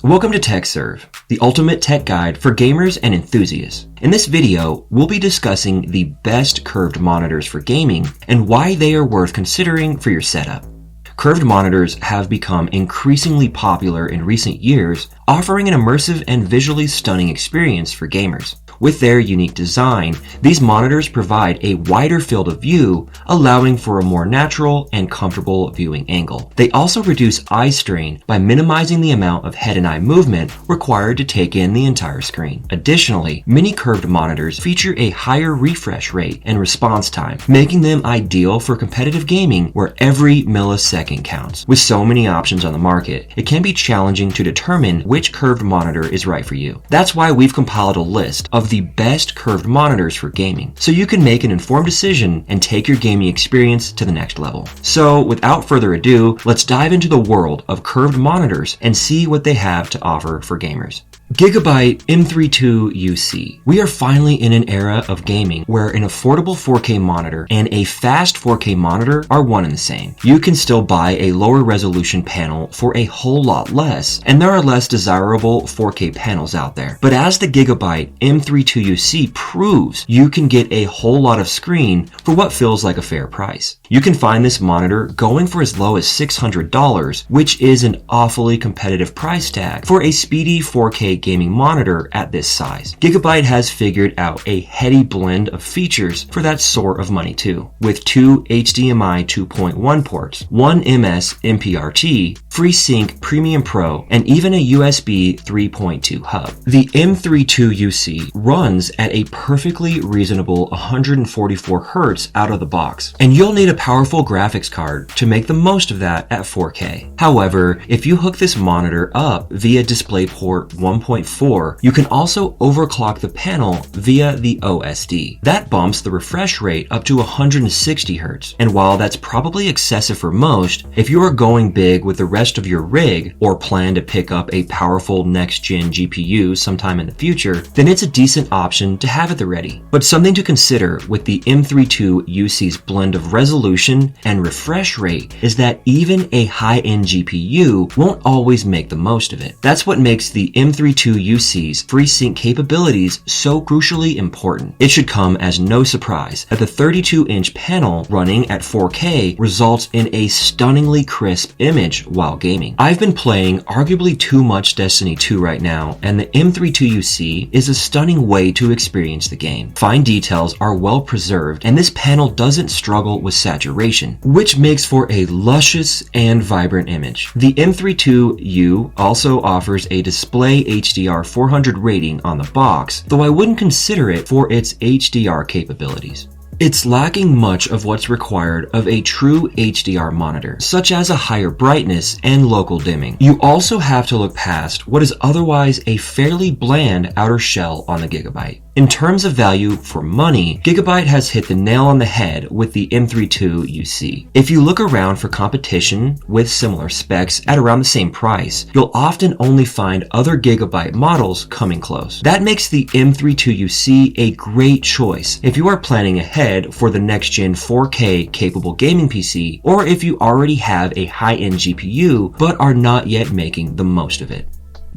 Welcome to Tecsurv, the ultimate tech guide for gamers and enthusiasts. In this video, we'll be discussing the best curved monitors for gaming and why they are worth considering for your setup. Curved monitors have become increasingly popular in recent years, offering an immersive and visually stunning experience for gamers. With their unique design, these monitors provide a wider field of view, allowing for a more natural and comfortable viewing angle. They also reduce eye strain by minimizing the amount of head and eye movement required to take in the entire screen. Additionally, many curved monitors feature a higher refresh rate and response time, making them ideal for competitive gaming where every millisecond counts. With so many options on the market, it can be challenging to determine which curved monitor is right for you. That's why we've compiled a list of the best curved monitors for gaming, so you can make an informed decision and take your gaming experience to the next level. So without further ado, let's dive into the world of curved monitors and see what they have to offer for gamers. Gigabyte M32 UC. We are finally in an era of gaming where an affordable 4K monitor and a fast 4K monitor are one and the same. You can still buy a lower resolution panel for a whole lot less, and there are less desirable 4K panels out there. But as the Gigabyte M32 UC proves, you can get a whole lot of screen for what feels like a fair price. You can find this monitor going for as low as $600, which is an awfully competitive price tag for a speedy 4K gaming monitor at this size. Gigabyte has figured out a heady blend of features for that sort of money too, with two HDMI 2.1 ports, one MS MPRT, FreeSync Premium Pro, and even a USB 3.2 hub. The M32 UC runs at a perfectly reasonable 144 Hz out of the box, and you'll need a powerful graphics card to make the most of that at 4K. However, if you hook this monitor up via DisplayPort 1.4, you can also overclock the panel via the OSD. That bumps the refresh rate up to 160 Hz. And while that's probably excessive for most, if you are going big with the rest of your rig or plan to pick up a powerful next-gen GPU sometime in the future, then it's a decent option to have at the ready. But something to consider with the M32 UC's blend of resolution and refresh rate is that even a high-end GPU won't always make the most of it. That's what makes the M32 UC's FreeSync capabilities so crucially important. It should come as no surprise that the 32-inch panel running at 4K results in a stunningly crisp image while gaming. I've been playing arguably too much Destiny 2 right now, and the M32 UC is a stunning way to experience the game. Fine details are well preserved, and this panel doesn't struggle with saturation, which makes for a luscious and vibrant image. The M32U also offers a display HDR 400 rating on the box, though I wouldn't consider it for its HDR capabilities. It's lacking much of what's required of a true HDR monitor, such as a higher brightness and local dimming. You also have to look past what is otherwise a fairly bland outer shell on the Gigabyte. In terms of value for money, Gigabyte has hit the nail on the head with the M32 UC. If you look around for competition with similar specs at around the same price, you'll often only find other Gigabyte models coming close. That makes the M32 UC a great choice if you are planning ahead for the next-gen 4K capable gaming PC, or if you already have a high-end GPU but are not yet making the most of it.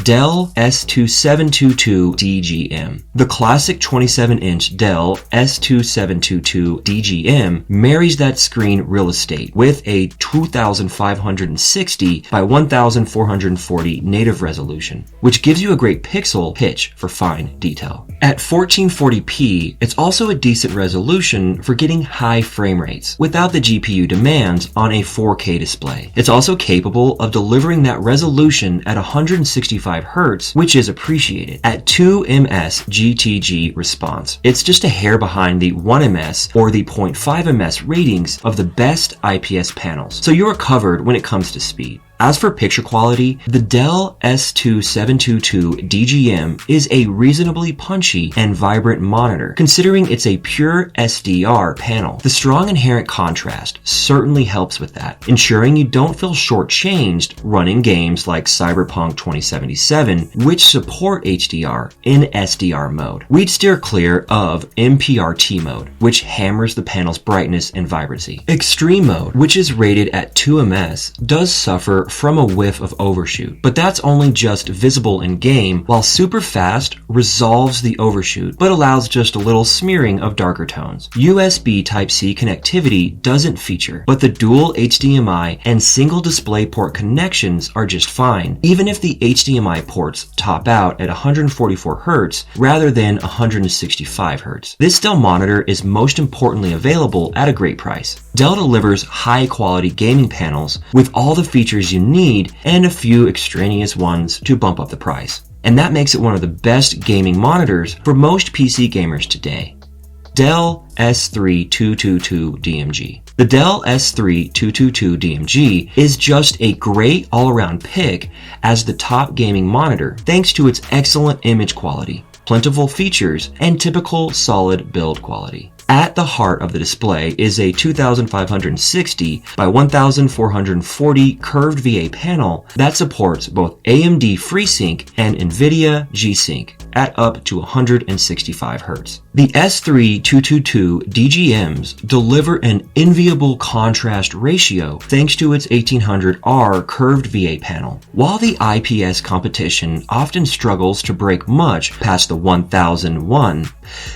Dell S2722 DGM. The classic 27-inch Dell S2722 DGM marries that screen real estate with a 2560 by 1440 native resolution, which gives you a great pixel pitch for fine detail. At 1440p, it's also a decent resolution for getting high frame rates without the GPU demands on a 4K display. It's also capable of delivering that resolution at 165 Hz, which is appreciated. At 2 ms GTG response, it's just a hair behind the 1 ms or the 0.5 ms ratings of the best IPS panels, so you are covered when it comes to speed. As for picture quality, the Dell S2722 DGM is a reasonably punchy and vibrant monitor, considering it's a pure SDR panel. The strong inherent contrast certainly helps with that, ensuring you don't feel shortchanged running games like Cyberpunk 2077, which support HDR in SDR mode. We'd steer clear of MPRT mode, which hammers the panel's brightness and vibrancy. Extreme mode, which is rated at 2 ms, does suffer suffer from a whiff of overshoot, but that's only just visible in game, while super fast resolves the overshoot but allows just a little smearing of darker tones. USB Type-C connectivity doesn't feature, but the dual HDMI and single DisplayPort connections are just fine, even if the HDMI ports top out at 144 Hz rather than 165 Hz. This Dell monitor is most importantly available at a great price. Dell delivers high-quality gaming panels with all the features you need and a few extraneous ones to bump up the price. And that makes it one of the best gaming monitors for most PC gamers today. Dell S3222DMG. The Dell S3222DMG is just a great all-around pick as the top gaming monitor thanks to its excellent image quality, plentiful features, and typical solid build quality. At the heart of the display is a 2560 by 1440 curved VA panel that supports both AMD FreeSync and NVIDIA G-Sync at up to 165 Hz. The S3222 DGMs deliver an enviable contrast ratio thanks to its 1800R curved VA panel. While the IPS competition often struggles to break much past the 1001,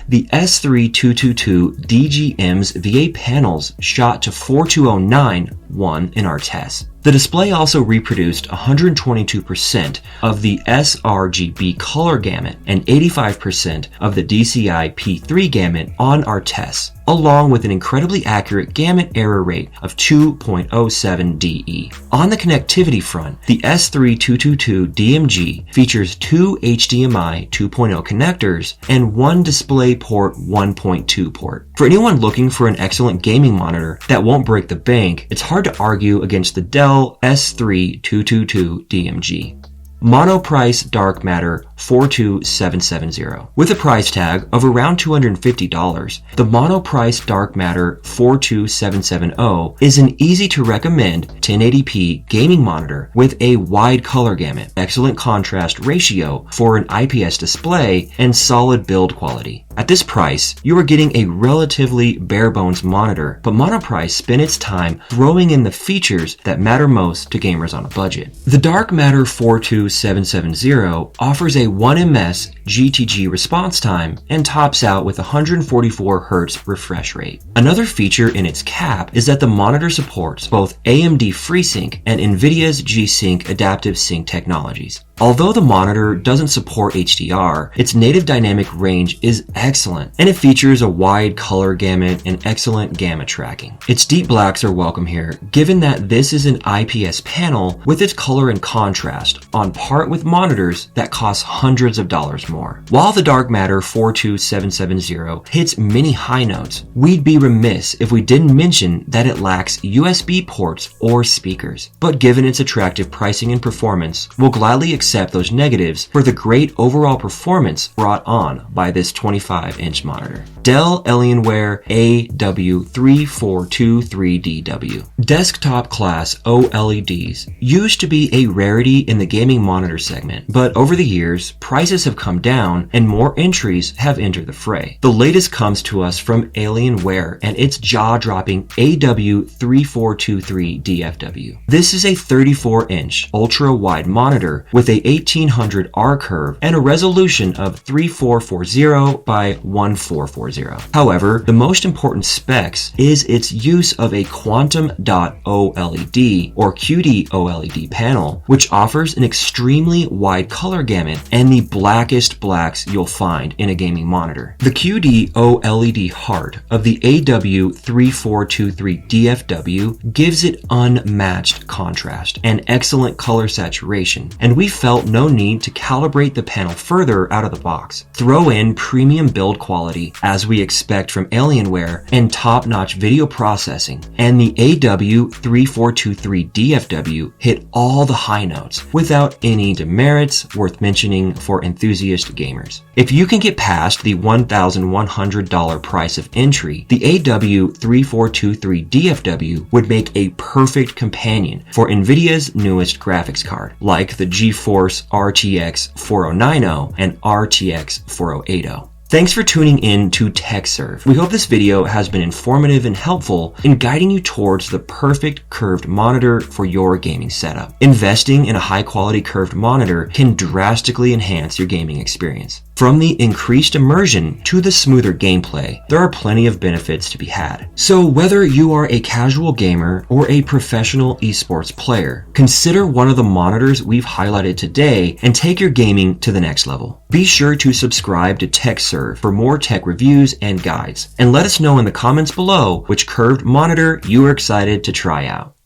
the S3222 DGM's VA panels shot to 4209 won in our test. The display also reproduced 122% of the sRGB color gamut and 85% of the DCI P3 gamut on our tests, along with an incredibly accurate gamut error rate of 2.07 DE. On the connectivity front, the S3222 DMG features two HDMI 2.0 connectors and one DisplayPort 1.2 port. For anyone looking for an excellent gaming monitor that won't break the bank, it's hard to argue against the Dell S3222 DMG. Monoprice Dark Matter 42770. With a price tag of around $250, the Monoprice Dark Matter 42770 is an easy to recommend 1080p gaming monitor with a wide color gamut, excellent contrast ratio for an IPS display, and solid build quality. At this price, you are getting a relatively bare-bones monitor, but Monoprice spent its time throwing in the features that matter most to gamers on a budget. The Dark Matter 42770 offers a 1ms GTG response time and tops out with 144 Hz refresh rate. Another feature in its cap is that the monitor supports both AMD FreeSync and NVIDIA's G-Sync adaptive sync technologies. Although the monitor doesn't support HDR, its native dynamic range is excellent, and it features a wide color gamut and excellent gamma tracking. Its deep blacks are welcome here, given that this is an IPS panel with its color and contrast, on par with monitors that cost hundreds of dollars more. While the Dark Matter 42770 hits many high notes, we'd be remiss if we didn't mention that it lacks USB ports or speakers. But given its attractive pricing and performance, we'll gladly accept those negatives for the great overall performance brought on by this 25-inch monitor. Dell Alienware AW3423DW. Desktop class OLEDs used to be a rarity in the gaming monitor segment, but over the years, prices have come down and more entries have entered the fray. The latest comes to us from Alienware and its jaw-dropping AW3423DFW. This is a 34-inch ultra-wide monitor with a 1800 R curve and a resolution of 3440 by 1440. However, the most important specs is its use of a quantum dot OLED or QD OLED panel, which offers an extremely wide color gamut and the blackest blacks you'll find in a gaming monitor. The QD OLED heart of the AW3423DFW gives it unmatched contrast and excellent color saturation, and we felt no need to calibrate the panel further out of the box. Throw in premium build quality, as we expect from Alienware, and top-notch video processing, and the AW3423DFW hit all the high notes without any demerits worth mentioning for enthusiast gamers. If you can get past the $1,100 price of entry, the AW3423DFW would make a perfect companion for NVIDIA's newest graphics card, like the GeForce RTX 4090 and RTX 4080. Thanks for tuning in to Tecsurv. We hope this video has been informative and helpful in guiding you towards the perfect curved monitor for your gaming setup. Investing in a high-quality curved monitor can drastically enhance your gaming experience. From the increased immersion to the smoother gameplay, there are plenty of benefits to be had. So whether you are a casual gamer or a professional esports player, consider one of the monitors we've highlighted today and take your gaming to the next level. Be sure to subscribe to Tecsurv for more tech reviews and guides, and let us know in the comments below which curved monitor you are excited to try out.